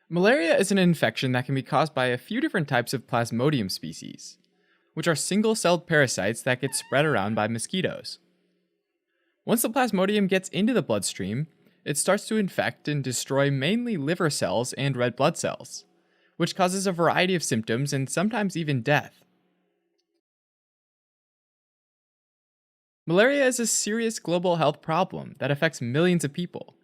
Malaria is an infection that can be caused by a few different types of Plasmodium species, which are single-celled parasites that get spread around by mosquitoes. Once the Plasmodium gets into the bloodstream, it starts to infect and destroy mainly liver cells and red blood cells, which causes a variety of symptoms and sometimes even death. Malaria is a serious global health problem that affects millions of people,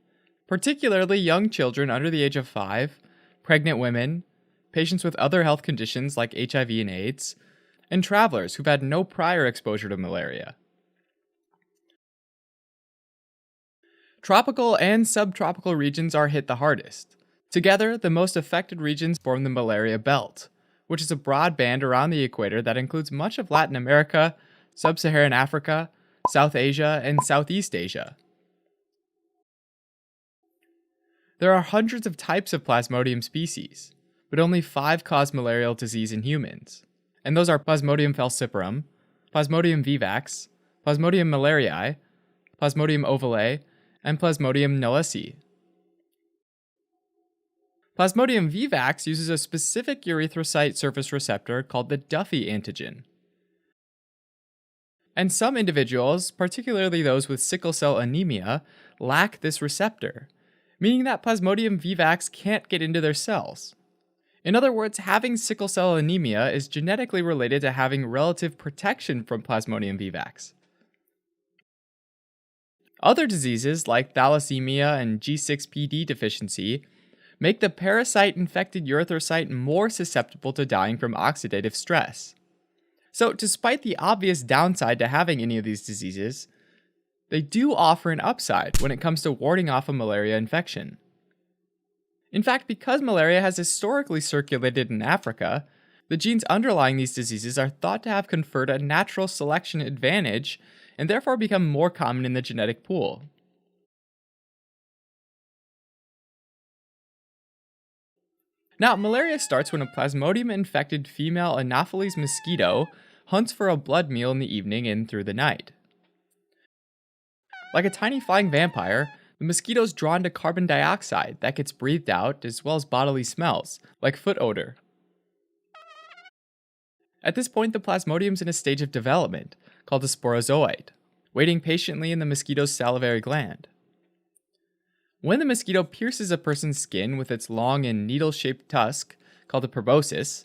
particularly young children under the age of 5, pregnant women, patients with other health conditions like HIV and AIDS, and travelers who've had no prior exposure to malaria. Tropical and subtropical regions are hit the hardest. Together, the most affected regions form the malaria belt, which is a broad band around the equator that includes much of Latin America, sub-Saharan Africa, South Asia, and Southeast Asia. There are hundreds of types of Plasmodium species, but only 5 cause malarial disease in humans, and those are Plasmodium falciparum, Plasmodium vivax, Plasmodium malariae, Plasmodium ovale, and Plasmodium knowlesi. Plasmodium vivax uses a specific erythrocyte surface receptor called the Duffy antigen. And some individuals, particularly those with sickle cell anemia, lack this receptor, meaning that Plasmodium vivax can't get into their cells. In other words, having sickle cell anemia is genetically related to having relative protection from Plasmodium vivax. Other diseases like thalassemia and G6PD deficiency make the parasite-infected erythrocyte more susceptible to dying from oxidative stress. So, despite the obvious downside to having any of these diseases, they do offer an upside when it comes to warding off a malaria infection. In fact, because malaria has historically circulated in Africa, the genes underlying these diseases are thought to have conferred a natural selection advantage and therefore become more common in the genetic pool. Now, malaria starts when a Plasmodium-infected female Anopheles mosquito hunts for a blood meal in the evening and through the night. Like a tiny flying vampire, the mosquito is drawn to carbon dioxide that gets breathed out, as well as bodily smells, like foot odor. At this point, the Plasmodium is in a stage of development, called a sporozoite, waiting patiently in the mosquito's salivary gland. When the mosquito pierces a person's skin with its long and needle-shaped tusk, called a proboscis,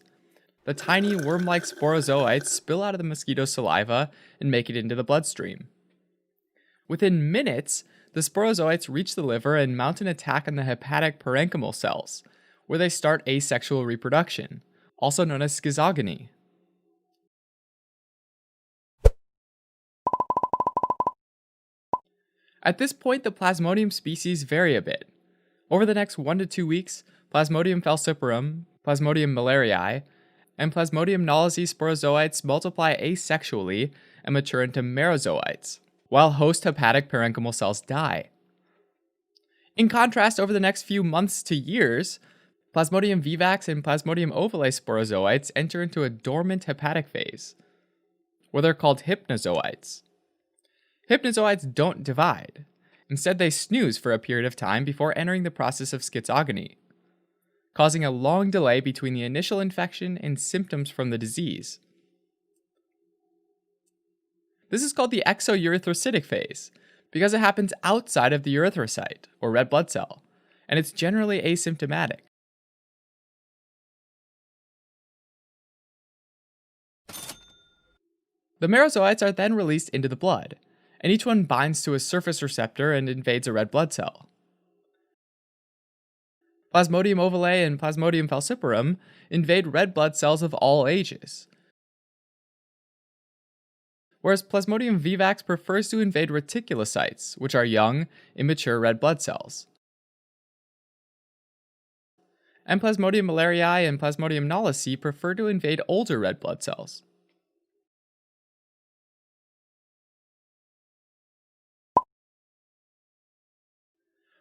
the tiny worm-like sporozoites spill out of the mosquito's saliva and make it into the bloodstream. Within minutes, the sporozoites reach the liver and mount an attack on the hepatic parenchymal cells, where they start asexual reproduction, also known as schizogony. At this point, the Plasmodium species vary a bit. Over the next 1 to 2 weeks, Plasmodium falciparum, Plasmodium malariae, and Plasmodium knowlesi sporozoites multiply asexually and mature into merozoites, while host hepatic parenchymal cells die. In contrast, over the next few months to years, Plasmodium vivax and Plasmodium ovale sporozoites enter into a dormant hepatic phase, where they're called hypnozoites. Hypnozoites don't divide. Instead, they snooze for a period of time before entering the process of schizogony, causing a long delay between the initial infection and symptoms from the disease. This is called the exoerythrocytic phase, because it happens outside of the erythrocyte, or red blood cell, and it's generally asymptomatic. The merozoites are then released into the blood, and each one binds to a surface receptor and invades a red blood cell. Plasmodium ovale and Plasmodium falciparum invade red blood cells of all ages, whereas Plasmodium vivax prefers to invade reticulocytes, which are young, immature red blood cells. And Plasmodium malariae and Plasmodium knowlesi prefer to invade older red blood cells.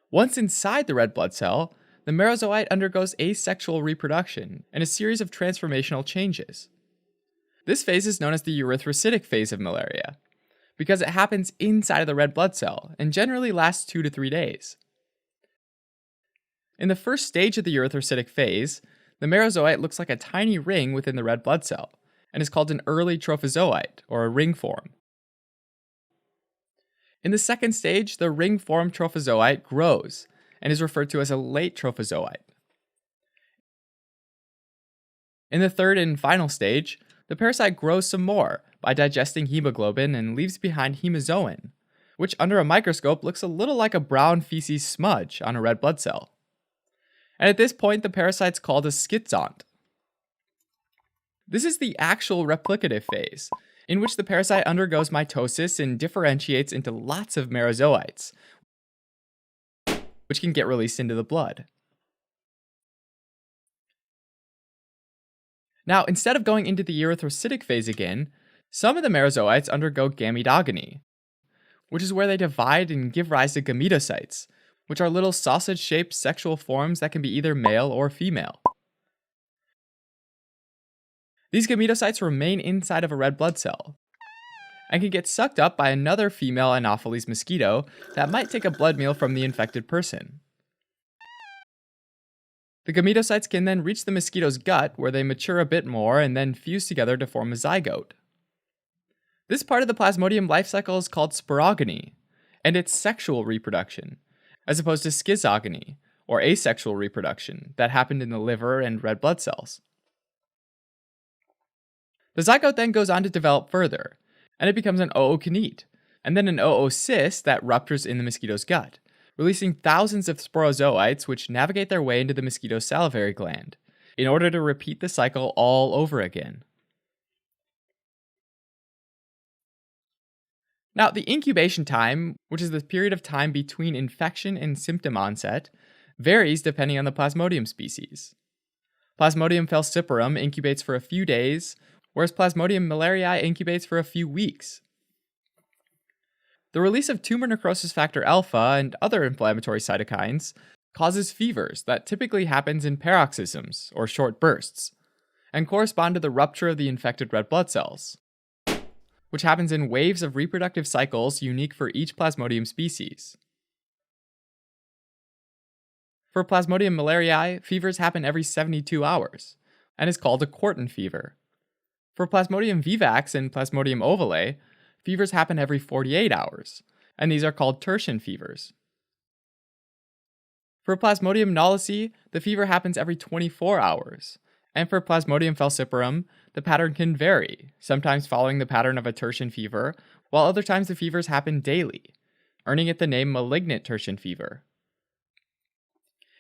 Once inside the red blood cell, the merozoite undergoes asexual reproduction and a series of transformational changes. This phase is known as the erythrocytic phase of malaria, because it happens inside of the red blood cell and generally lasts 2 to 3 days. In the first stage of the erythrocytic phase, the merozoite looks like a tiny ring within the red blood cell and is called an early trophozoite, or a ring form. In the second stage, the ring form trophozoite grows and is referred to as a late trophozoite. In the third and final stage, the parasite grows some more by digesting hemoglobin and leaves behind hemozoin, which under a microscope looks a little like a brown feces smudge on a red blood cell. And at this point, the parasite's called a schizont. This is the actual replicative phase, in which the parasite undergoes mitosis and differentiates into lots of merozoites, which can get released into the blood. Now, instead of going into the erythrocytic phase again, some of the merozoites undergo gametogony, which is where they divide and give rise to gametocytes, which are little sausage-shaped sexual forms that can be either male or female. These gametocytes remain inside of a red blood cell and can get sucked up by another female Anopheles mosquito that might take a blood meal from the infected person. The gametocytes can then reach the mosquito's gut, where they mature a bit more and then fuse together to form a zygote. This part of the Plasmodium life cycle is called sporogony, and it's sexual reproduction, as opposed to schizogony, or asexual reproduction, that happened in the liver and red blood cells. The zygote then goes on to develop further, and it becomes an ookinete, and then an oocyst that ruptures in the mosquito's gut, releasing thousands of sporozoites which navigate their way into the mosquito's salivary gland, in order to repeat the cycle all over again. Now, the incubation time, which is the period of time between infection and symptom onset, varies depending on the Plasmodium species. Plasmodium falciparum incubates for a few days, whereas Plasmodium malariae incubates for a few weeks. The release of tumor necrosis factor alpha and other inflammatory cytokines causes fevers that typically happens in paroxysms, or short bursts, and correspond to the rupture of the infected red blood cells, which happens in waves of reproductive cycles unique for each Plasmodium species. For Plasmodium malariae, fevers happen every 72 hours, and is called a quartan fever. For Plasmodium vivax and Plasmodium ovale, fevers happen every 48 hours, and these are called tertian fevers. For Plasmodium knowlesi, the fever happens every 24 hours, and for Plasmodium falciparum, the pattern can vary, sometimes following the pattern of a tertian fever, while other times the fevers happen daily, earning it the name malignant tertian fever.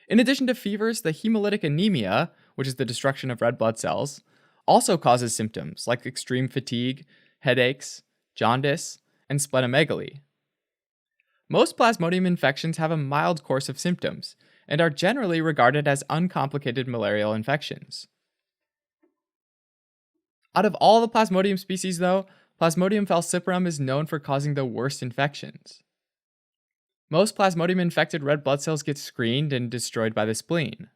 In addition to fevers, the hemolytic anemia, which is the destruction of red blood cells, also causes symptoms like extreme fatigue, headaches, jaundice, and splenomegaly. Most Plasmodium infections have a mild course of symptoms and are generally regarded as uncomplicated malarial infections. Out of all the Plasmodium species, though, Plasmodium falciparum is known for causing the worst infections. Most Plasmodium infected red blood cells get screened and destroyed by the spleen.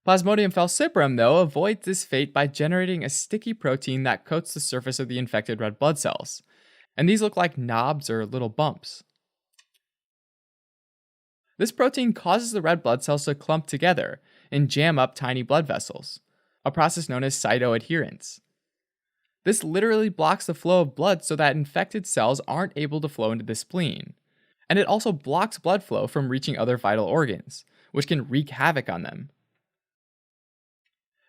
Plasmodium falciparum, though, avoids this fate by generating a sticky protein that coats the surface of the infected red blood cells, and these look like knobs or little bumps. This protein causes the red blood cells to clump together and jam up tiny blood vessels, a process known as cytoadherence. This literally blocks the flow of blood so that infected cells aren't able to flow into the spleen, and it also blocks blood flow from reaching other vital organs, which can wreak havoc on them.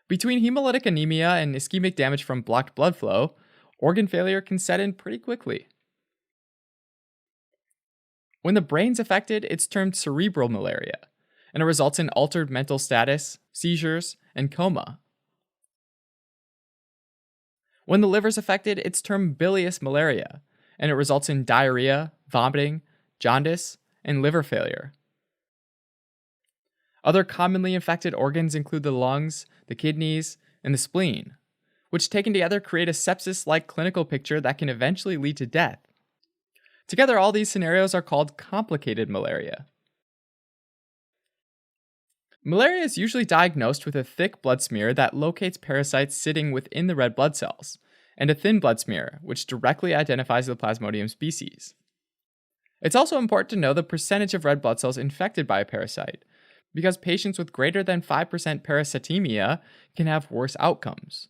Between hemolytic anemia and ischemic damage from blocked blood flow, organ failure can set in pretty quickly. When the brain's affected, it's termed cerebral malaria, and it results in altered mental status, seizures, and coma. When the liver's affected, it's termed bilious malaria, and it results in diarrhea, vomiting, jaundice, and liver failure. Other commonly infected organs include the lungs, the kidneys, and the spleen, which taken together create a sepsis-like clinical picture that can eventually lead to death. Together, all these scenarios are called complicated malaria. Malaria is usually diagnosed with a thick blood smear that locates parasites sitting within the red blood cells, and a thin blood smear, which directly identifies the Plasmodium species. It's also important to know the percentage of red blood cells infected by a parasite, because patients with greater than 5% parasitemia can have worse outcomes.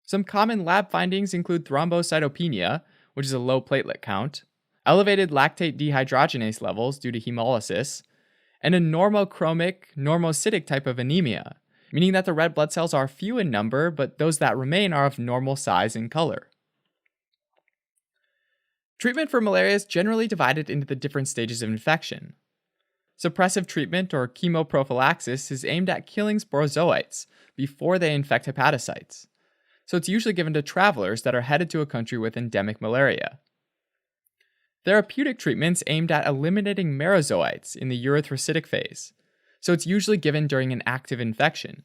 Some common lab findings include thrombocytopenia, which is a low platelet count, elevated lactate dehydrogenase levels due to hemolysis, and a normochromic, normocytic type of anemia, meaning that the red blood cells are few in number, but those that remain are of normal size and color. Treatment for malaria is generally divided into the different stages of infection. Suppressive treatment, or chemoprophylaxis, is aimed at killing sporozoites before they infect hepatocytes, so it's usually given to travelers that are headed to a country with endemic malaria. Therapeutic treatments aimed at eliminating merozoites in the erythrocytic phase, so it's usually given during an active infection.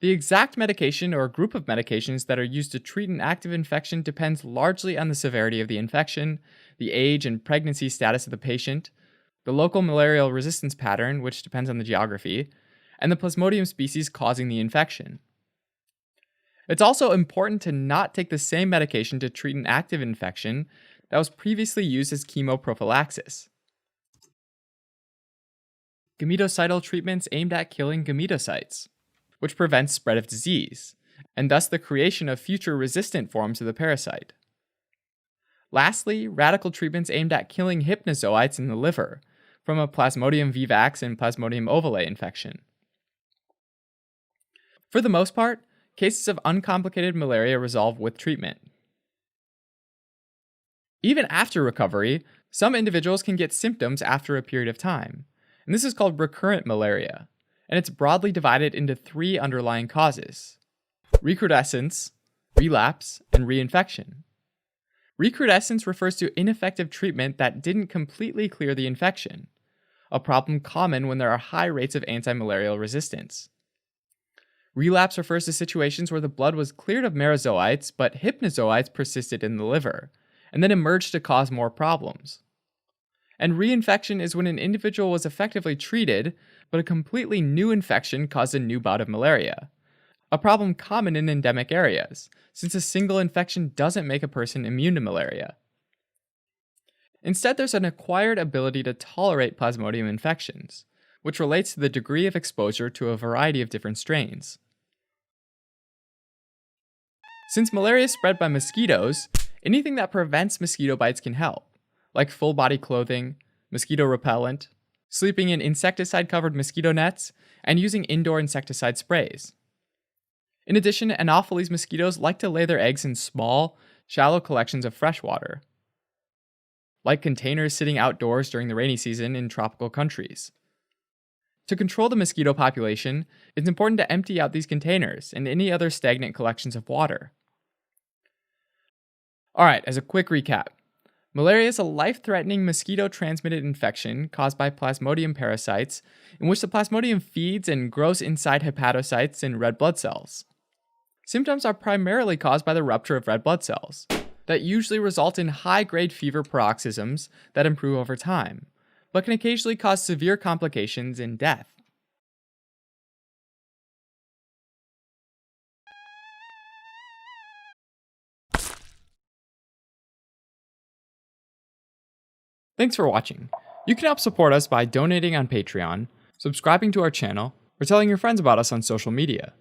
The exact medication or group of medications that are used to treat an active infection depends largely on the severity of the infection, the age and pregnancy status of the patient, the local malarial resistance pattern, which depends on the geography, and the Plasmodium species causing the infection. It's also important to not take the same medication to treat an active infection that was previously used as chemoprophylaxis. Gametocidal treatments aimed at killing gametocytes, which prevents spread of disease, and thus the creation of future resistant forms of the parasite. Lastly, radical treatments aimed at killing hypnozoites in the liver from a Plasmodium vivax and Plasmodium ovale infection. For the most part, cases of uncomplicated malaria resolve with treatment. Even after recovery, some individuals can get symptoms after a period of time, and this is called recurrent malaria, and it's broadly divided into 3 underlying causes: recrudescence, relapse, and reinfection. Recrudescence refers to ineffective treatment that didn't completely clear the infection, a problem common when there are high rates of antimalarial resistance. Relapse refers to situations where the blood was cleared of merozoites, but hypnozoites persisted in the liver, and then emerged to cause more problems. And reinfection is when an individual was effectively treated, but a completely new infection caused a new bout of malaria, a problem common in endemic areas, since a single infection doesn't make a person immune to malaria. Instead, there's an acquired ability to tolerate Plasmodium infections, which relates to the degree of exposure to a variety of different strains. Since malaria is spread by mosquitoes, anything that prevents mosquito bites can help, like full body clothing, mosquito repellent, sleeping in insecticide-covered mosquito nets, and using indoor insecticide sprays. In addition, Anopheles mosquitoes like to lay their eggs in small, shallow collections of fresh water, like containers sitting outdoors during the rainy season in tropical countries. To control the mosquito population, it's important to empty out these containers and any other stagnant collections of water. Alright, as a quick recap, malaria is a life-threatening mosquito-transmitted infection caused by Plasmodium parasites in which the Plasmodium feeds and grows inside hepatocytes and red blood cells. Symptoms are primarily caused by the rupture of red blood cells that usually result in high-grade fever paroxysms that improve over time, but can occasionally cause severe complications and death. Thanks for watching. You can help support us by donating on Patreon, subscribing to our channel, or telling your friends about us on social media.